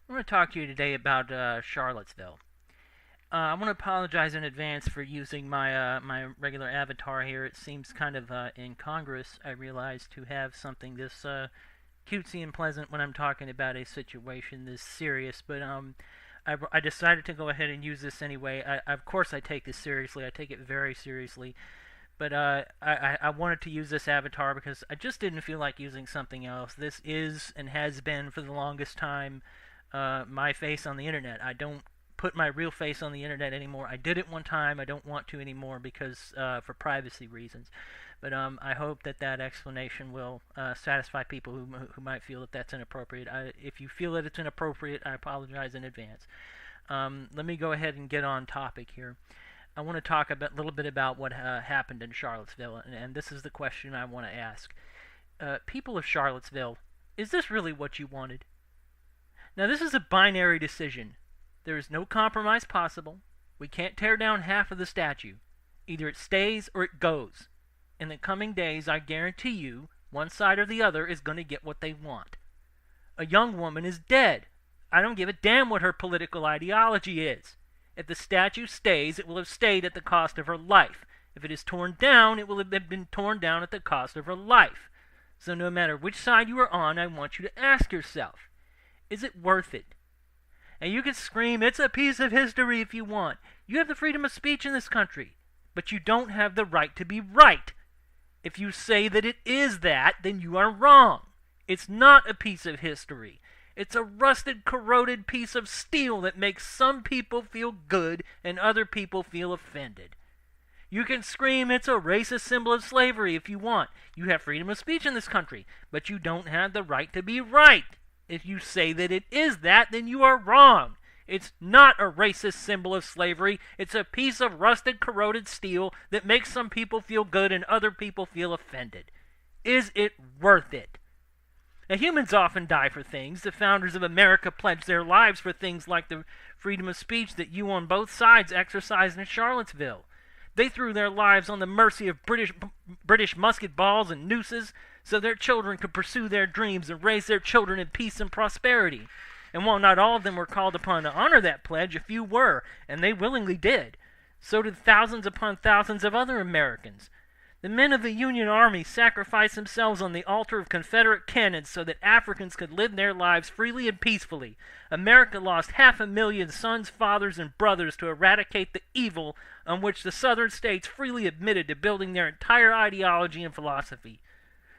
I want to talk to you today about Charlottesville. I want to apologize in advance for using my regular avatar here. It seems kind of incongruous, I realize, to have something this cutesy and pleasant when I'm talking about a situation this serious. But I decided to go ahead and use this anyway. Of course, I take this seriously. I take it very seriously. But I wanted to use this avatar because I just didn't feel like using something else. This is and has been for the longest time my face on the internet. I don't put my real face on the internet anymore. I did it one time. I don't want to anymore because for privacy reasons. But I hope that that explanation will satisfy people who might feel that that's inappropriate. If you feel that it's inappropriate, I apologize in advance. Let me go ahead and get on topic here. I want to talk a little bit about what happened in Charlottesville, and this is the question I want to ask. People of Charlottesville, is this really what you wanted? Now, this is a binary decision. There is no compromise possible. We can't tear down half of the statue. Either it stays or it goes. In the coming days, I guarantee you, one side or the other is going to get what they want. A young woman is dead. I don't give a damn what her political ideology is. If the statue stays, it will have stayed at the cost of her life. If it is torn down, it will have been torn down at the cost of her life. So no matter which side you are on, I want you to ask yourself, is it worth it? And you can scream, it's a piece of history if you want. You have the freedom of speech in this country. But you don't have the right to be right. If you say that it is that, then you are wrong. It's not a piece of history. It's a rusted, corroded piece of steel that makes some people feel good and other people feel offended. You can scream it's a racist symbol of slavery if you want. You have freedom of speech in this country, but you don't have the right to be right. If you say that it is that, then you are wrong. It's not a racist symbol of slavery. It's a piece of rusted, corroded steel that makes some people feel good and other people feel offended. Is it worth it? Now, humans often die for things. The founders of America pledged their lives for things like the freedom of speech that you on both sides exercised in Charlottesville. They threw their lives on the mercy of British musket balls and nooses so their children could pursue their dreams and raise their children in peace and prosperity. And while not all of them were called upon to honor that pledge, a few were, and they willingly did. So did thousands upon thousands of other Americans. The men of the Union Army sacrificed themselves on the altar of Confederate cannons so that Africans could live their lives freely and peacefully. America lost 500,000 sons, fathers, and brothers to eradicate the evil on which the southern states freely admitted to building their entire ideology and philosophy.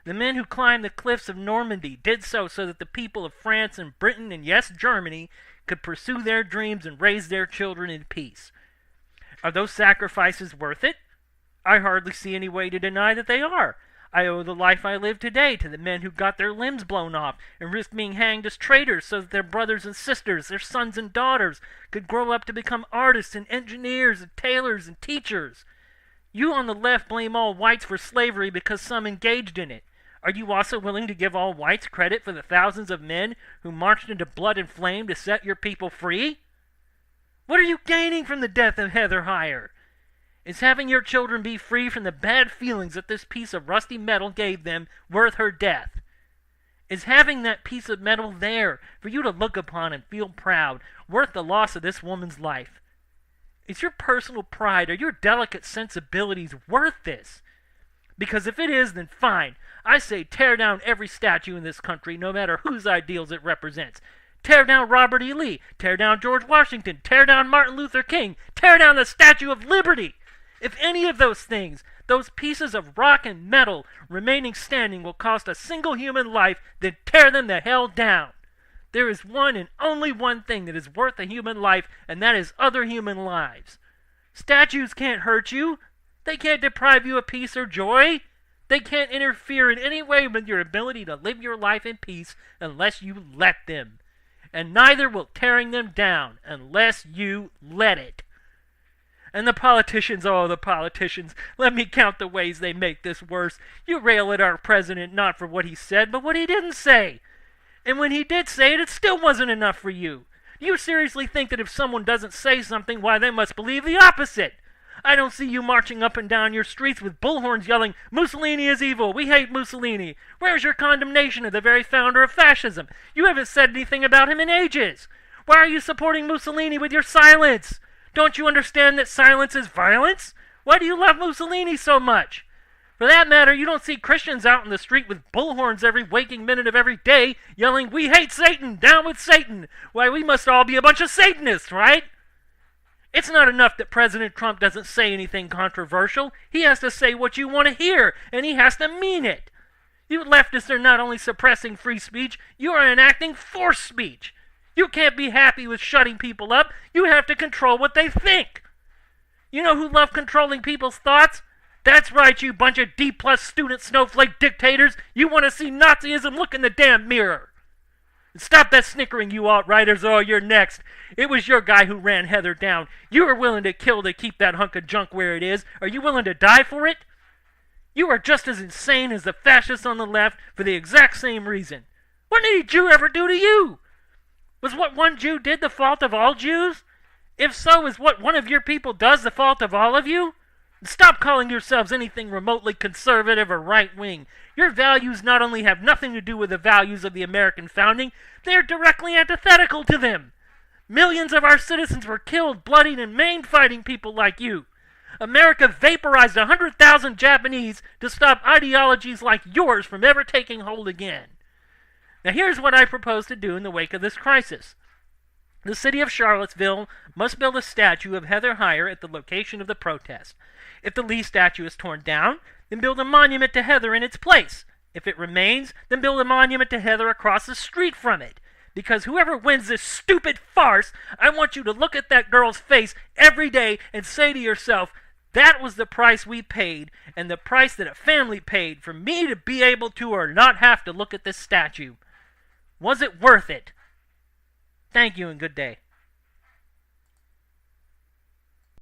The men who climbed the cliffs of Normandy did so that the people of France and Britain and, yes, Germany could pursue their dreams and raise their children in peace. Are those sacrifices worth it? I hardly see any way to deny that they are. I owe the life I live today to the men who got their limbs blown off and risked being hanged as traitors so that their brothers and sisters, their sons and daughters, could grow up to become artists and engineers and tailors and teachers. You on the left blame all whites for slavery because some engaged in it. Are you also willing to give all whites credit for the thousands of men who marched into blood and flame to set your people free? What are you gaining from the death of Heather Heyer? Is having your children be free from the bad feelings that this piece of rusty metal gave them worth her death? Is having that piece of metal there for you to look upon and feel proud worth the loss of this woman's life? Is your personal pride or your delicate sensibilities worth this? Because if it is, then fine. I say tear down every statue in this country, no matter whose ideals it represents. Tear down Robert E. Lee. Tear down George Washington. Tear down Martin Luther King. Tear down the Statue of Liberty. If any of those things, those pieces of rock and metal remaining standing will cost a single human life, then tear them the hell down. There is one and only one thing that is worth a human life, and that is other human lives. Statues can't hurt you. They can't deprive you of peace or joy. They can't interfere in any way with your ability to live your life in peace unless you let them. And neither will tearing them down unless you let it. And the politicians, oh, the politicians, let me count the ways they make this worse. You rail at our president not for what he said, but what he didn't say. And when he did say it, it still wasn't enough for you. Do you seriously think that if someone doesn't say something, why, they must believe the opposite? I don't see you marching up and down your streets with bullhorns yelling, Mussolini is evil, we hate Mussolini. Where's your condemnation of the very founder of fascism? You haven't said anything about him in ages. Why are you supporting Mussolini with your silence? Don't you understand that silence is violence? Why do you love Mussolini so much? For that matter, you don't see Christians out in the street with bullhorns every waking minute of every day yelling, "We hate Satan! Down with Satan!" Why, we must all be a bunch of Satanists, right? It's not enough that President Trump doesn't say anything controversial. He has to say what you want to hear, and he has to mean it. You leftists are not only suppressing free speech, you are enacting forced speech. You can't be happy with shutting people up. You have to control what they think. You know who love controlling people's thoughts? That's right, you bunch of D-plus student snowflake dictators. You want to see Nazism? Look in the damn mirror. And stop that snickering, you alt-righters. Oh, you're next. It was your guy who ran Heather down. You were willing to kill to keep that hunk of junk where it is. Are you willing to die for it? You are just as insane as the fascists on the left for the exact same reason. What did any Jew ever do to you? Was what one Jew did the fault of all Jews? If so, is what one of your people does the fault of all of you? Stop calling yourselves anything remotely conservative or right-wing. Your values not only have nothing to do with the values of the American founding, they are directly antithetical to them. Millions of our citizens were killed, bloodied, and maimed fighting people like you. America vaporized 100,000 Japanese to stop ideologies like yours from ever taking hold again. Now here's what I propose to do in the wake of this crisis. The city of Charlottesville must build a statue of Heather Heyer at the location of the protest. If the Lee statue is torn down, then build a monument to Heather in its place. If it remains, then build a monument to Heather across the street from it. Because whoever wins this stupid farce, I want you to look at that girl's face every day and say to yourself, that was the price we paid, and the price that a family paid for me to be able to or not have to look at this statue. Was it worth it? Thank you and good day.